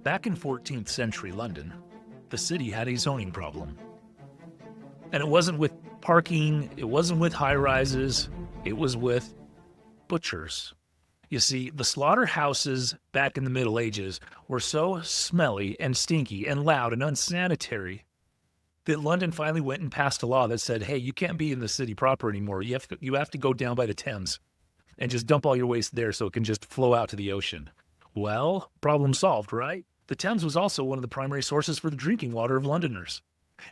Back in 14th century London, the city had a zoning problem. And it wasn't with parking, it wasn't with high-rises, it was with butchers. You see, the slaughterhouses back in the Middle Ages were so smelly and stinky and loud and unsanitary that London finally went and passed a law that said, hey, you can't be in the city proper anymore. You have to go down by the Thames and just dump all your waste there so it can just flow out to the ocean. Well, problem solved, right? The Thames was also one of the primary sources for the drinking water of Londoners.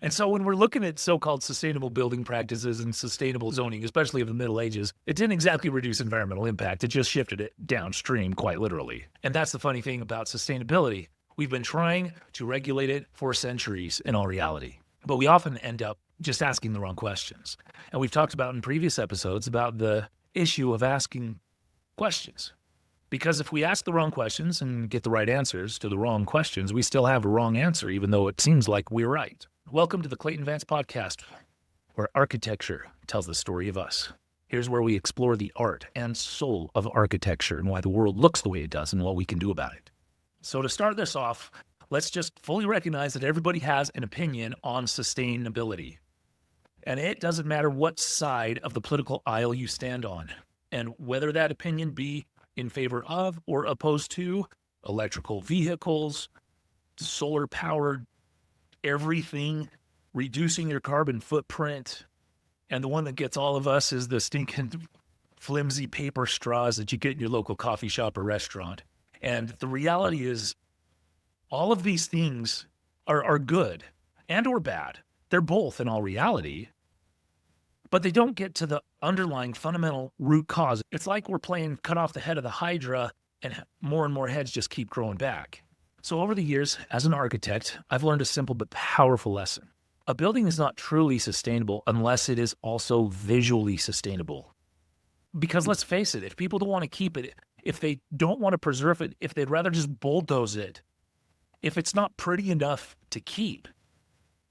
And so when we're looking at so-called sustainable building practices and sustainable zoning, especially of the Middle Ages, it didn't exactly reduce environmental impact. It just shifted it downstream, quite literally. And that's the funny thing about sustainability. We've been trying to regulate it for centuries in all reality, but we often end up just asking the wrong questions. And we've talked about in previous episodes about the issue of asking questions. Because if we ask the wrong questions and get the right answers to the wrong questions, we still have a wrong answer, even though it seems like we're right. Welcome to the Clayton Vance podcast, where architecture tells the story of us. Here's where we explore the art and soul of architecture and why the world looks the way it does and what we can do about it. So to start this off, let's just fully recognize that everybody has an opinion on sustainability. And it doesn't matter what side of the political aisle you stand on, and whether that opinion be in favor of or opposed to electrical vehicles, solar-powered everything, reducing your carbon footprint, and the one that gets all of us is the stinking flimsy paper straws that you get in your local coffee shop or restaurant. And the reality is all of these things are good and or bad. They're both in all reality, but they don't get to the underlying fundamental root cause. It's like we're playing cut off the head of the Hydra and more heads just keep growing back. So over the years, as an architect, I've learned a simple but powerful lesson. A building is not truly sustainable unless it is also visually sustainable. Because let's face it, if people don't want to keep it, if they don't want to preserve it, if they'd rather just bulldoze it, if it's not pretty enough to keep,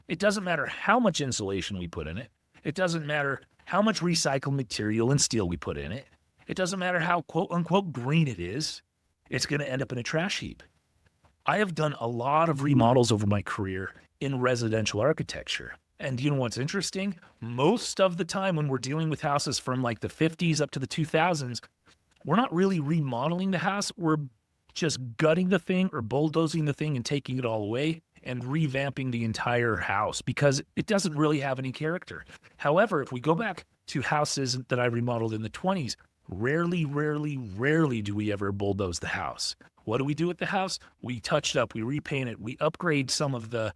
it doesn't matter how much insulation we put in it. It doesn't matter how much recycled material and steel we put in it. It doesn't matter how quote-unquote green it is. It's going to end up in a trash heap. I have done a lot of remodels over my career in residential architecture. And you know what's interesting? Most of the time when we're dealing with houses from like the 50s up to the 2000s, we're not really remodeling the house. We're just gutting the thing or bulldozing the thing and taking it all away and revamping the entire house because it doesn't really have any character. However, if we go back to houses that I remodeled in the 20s, rarely do we ever bulldoze the house. What do we do with the house? We touch it up, we repaint it, we upgrade some of the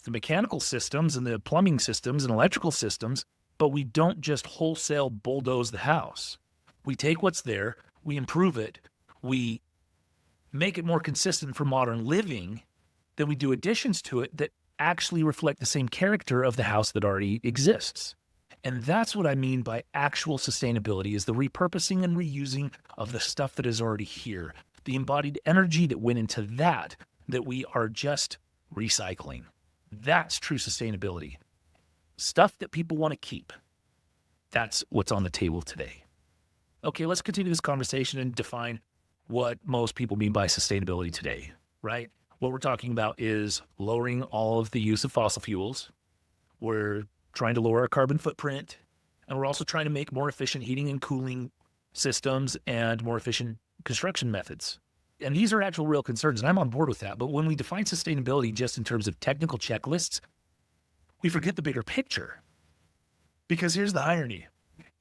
mechanical systems and the plumbing systems and electrical systems, but we don't just wholesale bulldoze the house. We take what's there, we improve it, we make it more consistent for modern living, then we do additions to it that actually reflect the same character of the house that already exists. And that's what I mean by actual sustainability, is the repurposing and reusing of the stuff that is already here. The embodied energy that went into that we are just recycling. That's true sustainability. Stuff that people want to keep. That's what's on the table today. Okay, let's continue this conversation and define what most people mean by sustainability today, right? What we're talking about is lowering all of the use of fossil fuels. We're trying to lower our carbon footprint, and we're also trying to make more efficient heating and cooling systems and more efficient construction methods. And these are actual real concerns, and I'm on board with that. But when we define sustainability just in terms of technical checklists, we forget the bigger picture. Because here's the irony.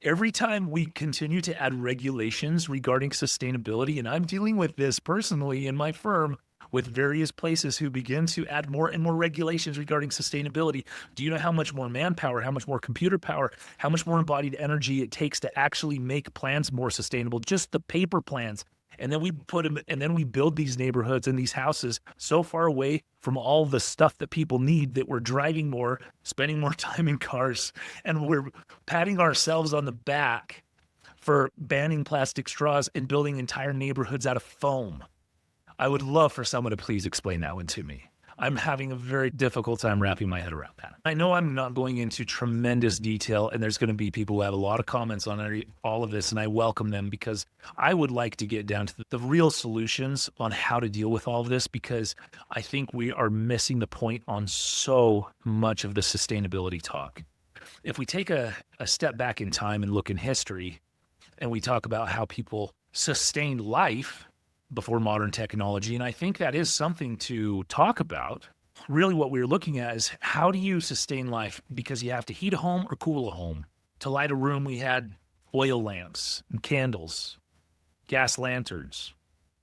Every time we continue to add regulations regarding sustainability, and I'm dealing with this personally in my firm with various places who begin to add more and more regulations regarding sustainability. Do you know how much more manpower, how much more computer power, how much more embodied energy it takes to actually make plans more sustainable? Just the paper plans. And then we put them, and then we build these neighborhoods and these houses so far away from all the stuff that people need that we're driving more, spending more time in cars, and we're patting ourselves on the back for banning plastic straws and building entire neighborhoods out of foam. I would love for someone to please explain that one to me. I'm having a very difficult time wrapping my head around that. I know I'm not going into tremendous detail, and there's going to be people who have a lot of comments on all of this, and I welcome them because I would like to get down to the real solutions on how to deal with all of this, because I think we are missing the point on so much of the sustainability talk. If we take a step back in time and look in history, and we talk about how people sustained life before modern technology, and I think that is something to talk about. Really what we're looking at is, how do you sustain life? Because you have to heat a home or cool a home. To light a room, we had oil lamps and candles, gas lanterns.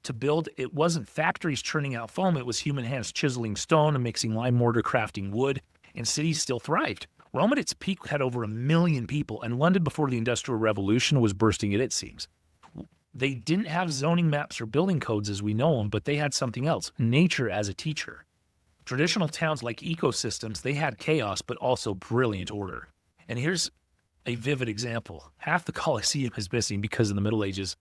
To build, it wasn't factories churning out foam, it was human hands chiseling stone and mixing lime mortar, crafting wood, and cities still thrived. Rome at its peak had over 1 million people, and London before the Industrial Revolution was bursting at its seams. They didn't have zoning maps or building codes as we know them, but they had something else: nature as a teacher. Traditional towns like ecosystems, they had chaos, but also brilliant order. And here's a vivid example. Half the Colosseum is missing because in the Middle Ages,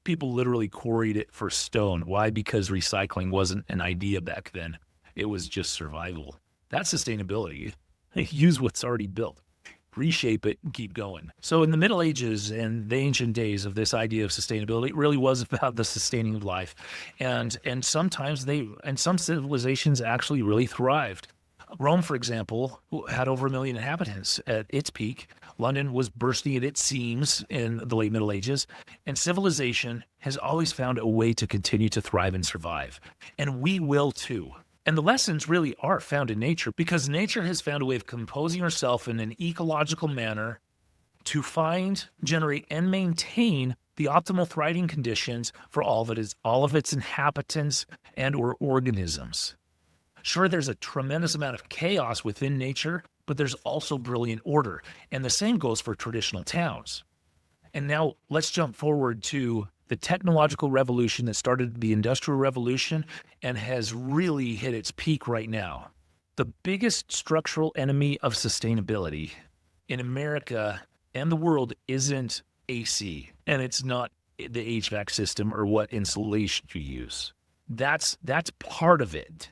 people literally quarried it for stone. Why? Because recycling wasn't an idea back then. It was just survival. That's sustainability. Use what's already built, reshape it, and keep going. So in the Middle Ages and the ancient days of this idea of sustainability, it really was about the sustaining of life. And sometimes some civilizations actually really thrived. Rome, for example, had over 1 million inhabitants at its peak. London was bursting at its seams in the late Middle Ages. And civilization has always found a way to continue to thrive and survive. And we will too. And the lessons really are found in nature, because nature has found a way of composing herself in an ecological manner to find, generate, and maintain the optimal thriving conditions for all of its inhabitants and or organisms. Sure, there's a tremendous amount of chaos within nature, but there's also brilliant order. And the same goes for traditional towns. And now let's jump forward to the technological revolution that started the Industrial Revolution and has really hit its peak right now. The biggest structural enemy of sustainability in America and the world isn't AC, and it's not the HVAC system or what insulation you use. That's part of it.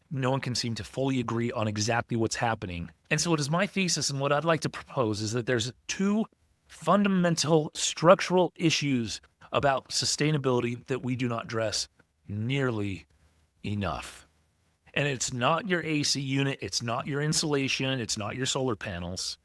No one can seem to fully agree on exactly what's happening. And so it is my thesis, and what I'd like to propose is that there's 2 fundamental structural issues about sustainability that we do not address nearly enough. And it's not your AC unit, it's not your insulation, it's not your solar panels.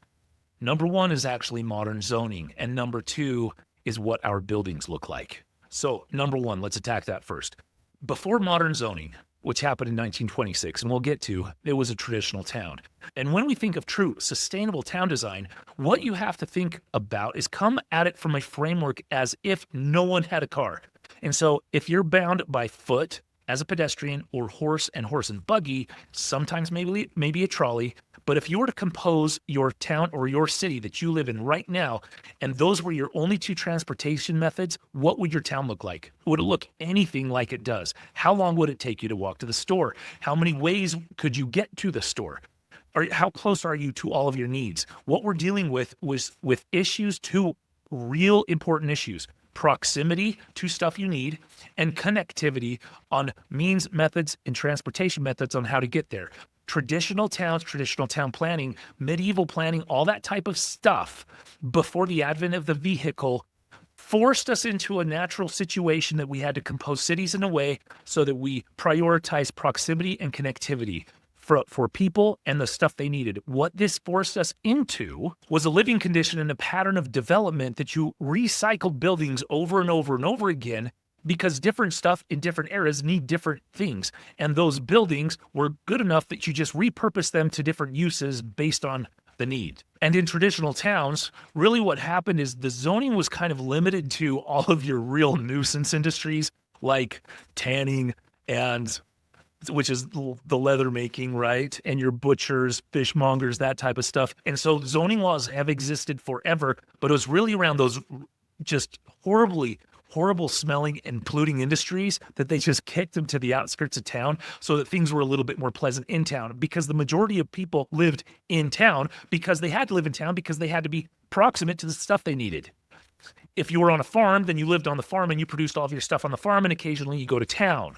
Number 1 is actually modern zoning, and number 2 is what our buildings look like. So number 1, let's attack that first. Before modern zoning, which happened in 1926, and we'll get to, it was a traditional town. And when we think of true sustainable town design, what you have to think about is come at it from a framework as if no one had a car. And so if you're bound by foot as a pedestrian, or horse and buggy, sometimes maybe a trolley, but if you were to compose your town or your city that you live in right now, and those were your only 2 transportation methods, what would your town look like? Would it look anything like it does? How long would it take you to walk to the store? How many ways could you get to the store? Or how close are you to all of your needs? What we're dealing with was with issues, 2 real important issues: proximity to stuff you need, and connectivity on means, methods, and transportation methods on how to get there. Traditional towns, traditional town planning, medieval planning, all that type of stuff before the advent of the vehicle forced us into a natural situation that we had to compose cities in a way so that we prioritize proximity and connectivity for people and the stuff they needed. What this forced us into was a living condition and a pattern of development that you recycled buildings over and over and over again, because different stuff in different eras need different things. And those buildings were good enough that you just repurpose them to different uses based on the need. And in traditional towns, really what happened is the zoning was kind of limited to all of your real nuisance industries like tanning, and which is the leather making, right? And your butchers, fishmongers, that type of stuff. And so zoning laws have existed forever, but it was really around those just horrible smelling and polluting industries that they just kicked them to the outskirts of town so that things were a little bit more pleasant in town, because the majority of people lived in town because they had to live in town because they had to be proximate to the stuff they needed. If you were on a farm, then you lived on the farm and you produced all of your stuff on the farm, and occasionally you go to town.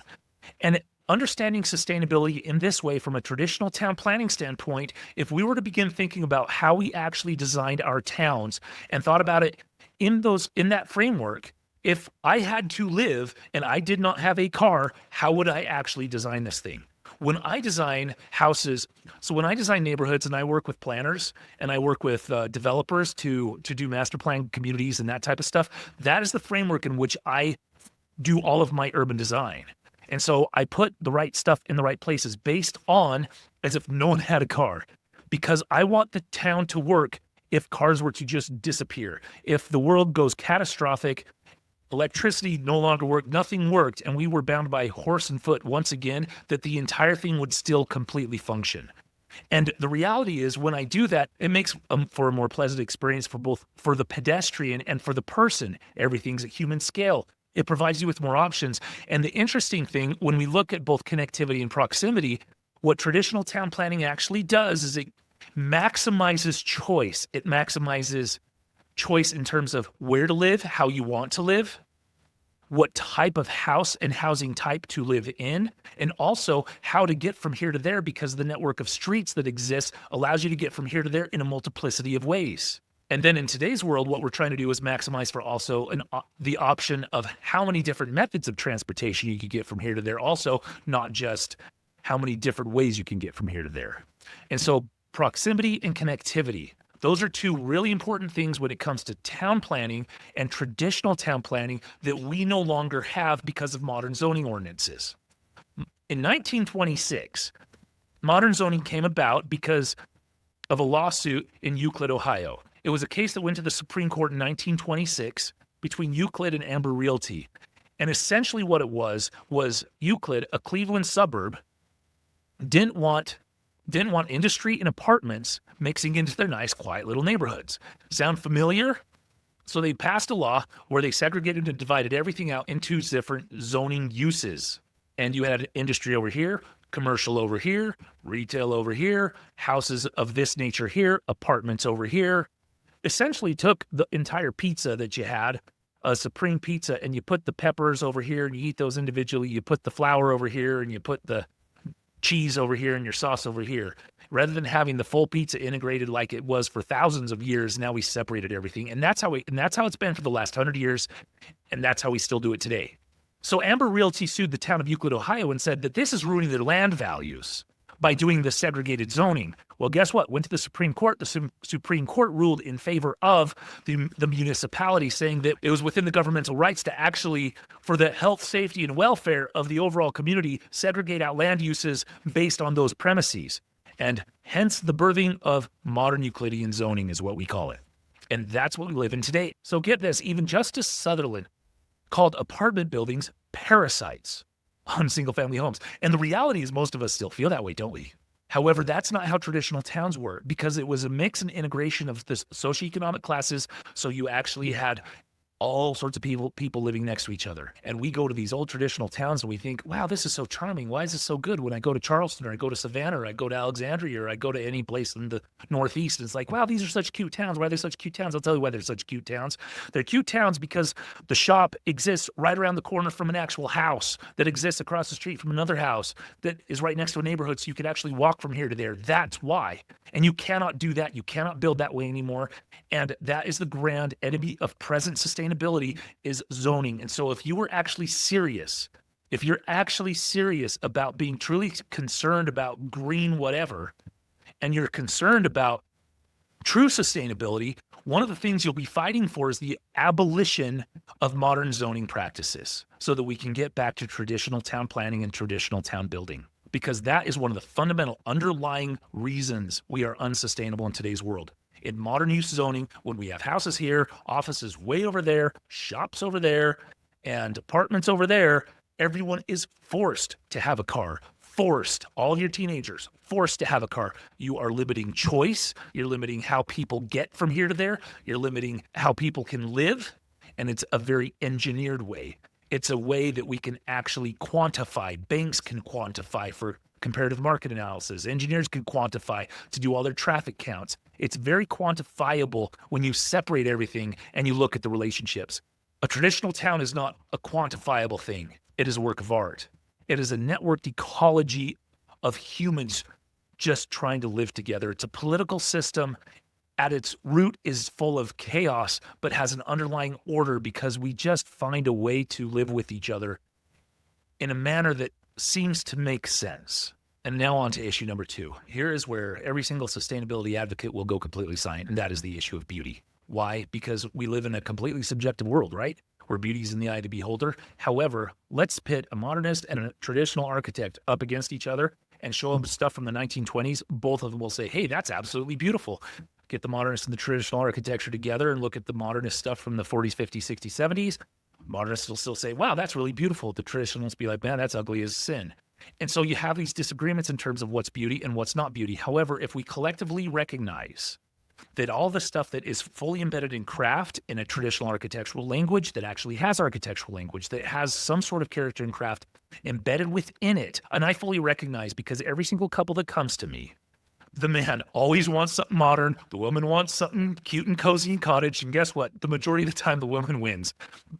And understanding sustainability in this way from a traditional town planning standpoint, if we were to begin thinking about how we actually designed our towns and thought about it in that framework, if I had to live and I did not have a car, how would I actually design this thing? When I design houses, so when I design neighborhoods and I work with planners and I work with developers to do master plan communities and that type of stuff, that is the framework in which I do all of my urban design. And so I put the right stuff in the right places based on as if no one had a car, because I want the town to work if cars were to just disappear. If the world goes catastrophic, electricity no longer worked, nothing worked, and we were bound by horse and foot once again, that the entire thing would still completely function. And the reality is when I do that, it makes for a more pleasant experience for the pedestrian and for the person. Everything's at human scale. It provides you with more options. And the interesting thing, when we look at both connectivity and proximity, what traditional town planning actually does is it maximizes choice. It maximizes choice in terms of where to live, how you want to live, what type of house and housing type to live in, and also how to get from here to there, because the network of streets that exists allows you to get from here to there in a multiplicity of ways. And then in today's world, what we're trying to do is maximize for also the option of how many different methods of transportation you can get from here to there, also not just how many different ways you can get from here to there. And so proximity and connectivity, those are two really important things when it comes to town planning and traditional town planning that we no longer have because of modern zoning ordinances. In 1926, modern zoning came about because of a lawsuit in Euclid, Ohio. It was a case that went to the Supreme Court in 1926 between Euclid and Amber Realty. And essentially what it was Euclid, a Cleveland suburb, didn't want industry and apartments mixing into their nice, quiet little neighborhoods. Sound familiar? So they passed a law where they segregated and divided everything out into different zoning uses. And you had industry over here, commercial over here, retail over here, houses of this nature here, apartments over here. Essentially took the entire pizza that you had, a supreme pizza, and you put the peppers over here and you eat those individually. You put the flour over here and you put the cheese over here and your sauce over here. Rather than having the full pizza integrated like it was for thousands of years, now we separated everything. And that's how it's been for the last 100 years, and that's how we still do it today. So Amber Realty sued the town of Euclid, Ohio, and said that this is ruining their land values by doing the segregated zoning. Well, guess what? Went to the Supreme Court. The Supreme Court ruled in favor of the municipality, saying that it was within the governmental rights to actually, for the health, safety, and welfare of the overall community, segregate out land uses based on those premises. And hence the birthing of modern Euclidean zoning is what we call it. And that's what we live in today. So get this, even Justice Sutherland called apartment buildings parasites on single-family homes. And the reality is most of us still feel that way, don't we? However, that's not how traditional towns were, because it was a mix and integration of the socioeconomic classes. So you actually had all sorts of people living next to each other. And we go to these old traditional towns and we think, wow, this is so charming. Why is this so good? When I go to Charleston or I go to Savannah or I go to Alexandria or I go to any place in the Northeast, it's like, wow, these are such cute towns. Why are they such cute towns? I'll tell you why they're such cute towns. They're cute towns because the shop exists right around the corner from an actual house that exists across the street from another house that is right next to a neighborhood, so you could actually walk from here to there. That's why. And you cannot do that. You cannot build that way anymore. And that is the grand enemy of present sustainability, is zoning. And so if you were actually serious, if you're actually serious about being truly concerned about green whatever, and you're concerned about true sustainability, one of the things you'll be fighting for is the abolition of modern zoning practices so that we can get back to traditional town planning and traditional town building. Because that is one of the fundamental underlying reasons we are unsustainable in today's world. In modern use zoning, when we have houses here, offices way over there, shops over there, and apartments over there, everyone is forced to have a car. Forced, all of your teenagers, forced to have a car. You are limiting choice. You're limiting how people get from here to there. You're limiting how people can live. And it's a very engineered way. It's a way that we can actually quantify. Banks can quantify for comparative market analysis. Engineers can quantify to do all their traffic counts. It's very quantifiable when you separate everything and you look at the relationships. A traditional town is not a quantifiable thing. It is a work of art. It is a networked ecology of humans just trying to live together. It's a political system at its root is full of chaos, but has an underlying order because we just find a way to live with each other in a manner that seems to make sense. And now on to issue number 2. Here is where every single sustainability advocate will go completely silent, and that is the issue of beauty. Why? Because we live in a completely subjective world, right? Where beauty is in the eye of the beholder. However, let's pit a modernist and a traditional architect up against each other and show them stuff from the 1920s. Both of them will say, hey, that's absolutely beautiful. Get the modernist and the traditional architecture together and look at the modernist stuff from the 40s, 50s, 60s, 70s. Modernists will still say, wow, that's really beautiful. The traditionalists be like, man, that's ugly as sin. And so you have these disagreements in terms of what's beauty and what's not beauty. However, if we collectively recognize that all the stuff that is fully embedded in craft in a traditional architectural language that actually has architectural language, that has some sort of character and craft embedded within it, and I fully recognize because every single couple that comes to me, the man always wants something modern. The woman wants something cute and cozy and cottage. And guess what? The majority of the time, the woman wins.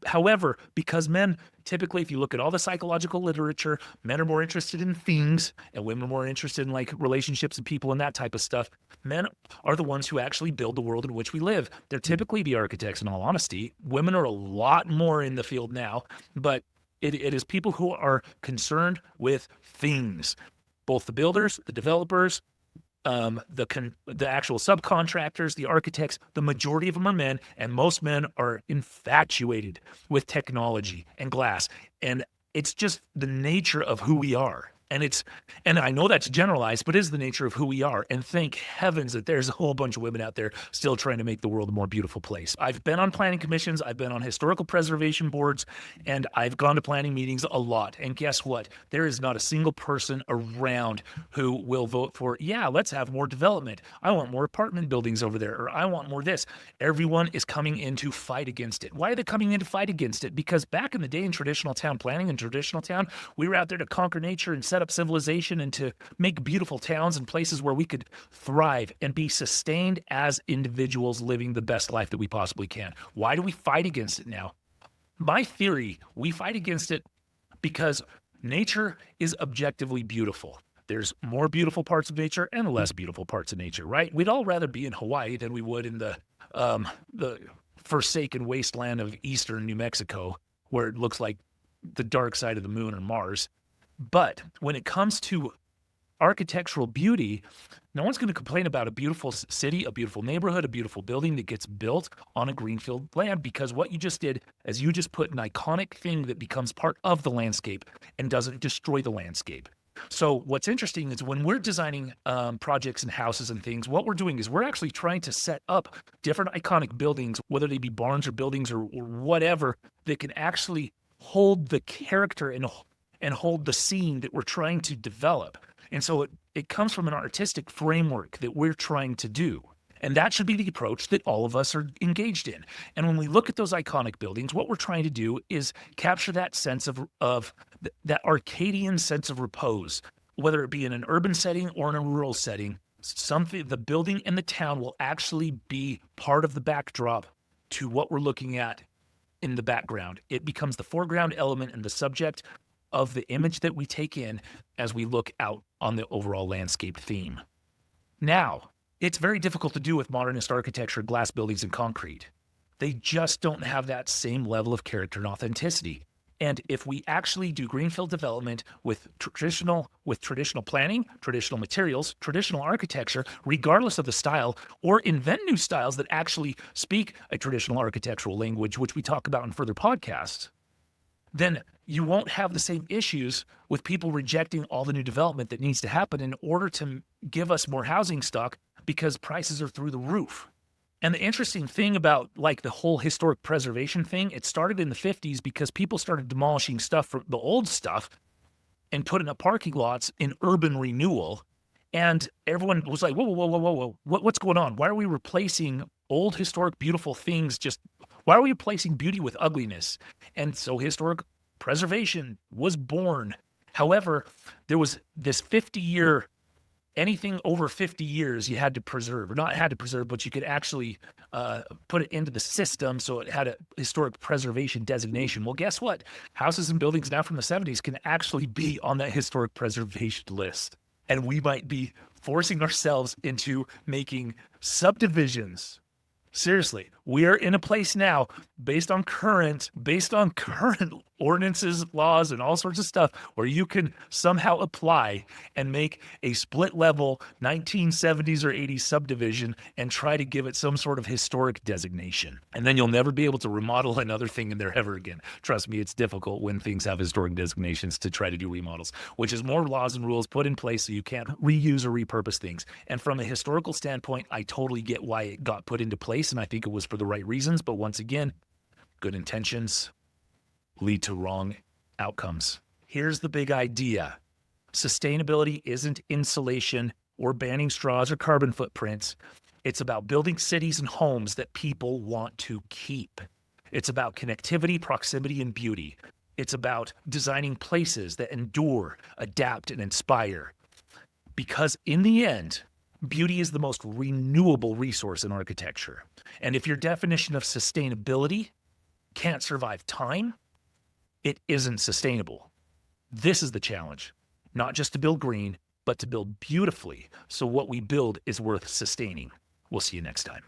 However, because men, typically, if you look at all the psychological literature, men are more interested in things and women are more interested in like relationships and people and that type of stuff. Men are the ones who actually build the world in which we live. They're typically the architects, in all honesty. Women are a lot more in the field now, but it is people who are concerned with things, both the builders, the developers, the actual subcontractors, the architects. The majority of them are men, and most men are infatuated with technology and glass. And it's just the nature of who we are. And I know that's generalized, but it is the nature of who we are. And thank heavens that there's a whole bunch of women out there still trying to make the world a more beautiful place. I've been on planning commissions, I've been on historical preservation boards, and I've gone to planning meetings a lot. And guess what? There is not a single person around who will vote for, yeah, let's have more development. I want more apartment buildings over there, or I want more this. Everyone is coming in to fight against it. Why are they coming in to fight against it? Because back in the day in traditional town planning and traditional town, we were out there to conquer nature and set up civilization and to make beautiful towns and places where we could thrive and be sustained as individuals living the best life that we possibly can. Why do we fight against it now? My theory, we fight against it because nature is objectively beautiful. There's more beautiful parts of nature and less beautiful parts of nature, right? We'd all rather be in Hawaii than we would in the forsaken wasteland of eastern New Mexico, where it looks like the dark side of the moon or Mars. But when it comes to architectural beauty, no one's going to complain about a beautiful city, a beautiful neighborhood, a beautiful building that gets built on a greenfield land, because what you just did is you just put an iconic thing that becomes part of the landscape and doesn't destroy the landscape. So what's interesting is when we're designing projects and houses and things, what we're doing is we're actually trying to set up different iconic buildings, whether they be barns or buildings or whatever, that can actually hold the character and hold the scene that we're trying to develop. And so it comes from an artistic framework that we're trying to do. And that should be the approach that all of us are engaged in. And when we look at those iconic buildings, what we're trying to do is capture that sense of that Arcadian sense of repose, whether it be in an urban setting or in a rural setting. Something, the building and the town will actually be part of the backdrop to what we're looking at in the background. It becomes the foreground element and the subject of the image that we take in as we look out on the overall landscape theme. Now, it's very difficult to do with modernist architecture, glass buildings, and concrete. They just don't have that same level of character and authenticity. And if we actually do greenfield development with traditional planning, traditional materials, traditional architecture, regardless of the style, or invent new styles that actually speak a traditional architectural language, which we talk about in further podcasts, then you won't have the same issues with people rejecting all the new development that needs to happen in order to give us more housing stock, because prices are through the roof. And the interesting thing about like the whole historic preservation thing, it started in the 50s because people started demolishing stuff from the old stuff and putting up parking lots in urban renewal. And everyone was like, whoa, what's going on? Why are we replacing old, historic, beautiful things? Why are we replacing beauty with ugliness? And so historic preservation was born. However, there was this 50-year anything over 50 years you had to preserve, or not had to preserve, but you could actually put it into the system so it had a historic preservation designation. Well, guess what? Houses and buildings now from the 70s can actually be on that historic preservation list. And we might be forcing ourselves into making subdivisions. Seriously, we are in a place now based on current ordinances, laws, and all sorts of stuff where you can somehow apply and make a split level 1970s or 80s subdivision and try to give it some sort of historic designation. And then you'll never be able to remodel another thing in there ever again. Trust me, it's difficult when things have historic designations to try to do remodels, which is more laws and rules put in place so you can't reuse or repurpose things. And from a historical standpoint, I totally get why it got put into place, and I think it was for the right reasons. But once again, good intentions lead to wrong outcomes. Here's the big idea. Sustainability isn't insulation or banning straws or carbon footprints. It's about building cities and homes that people want to keep. It's about connectivity, proximity, and beauty. It's about designing places that endure, adapt, and inspire. Because in the end, beauty is the most renewable resource in architecture. And if your definition of sustainability can't survive time, it isn't sustainable. This is the challenge, not just to build green, but to build beautifully so what we build is worth sustaining. We'll see you next time.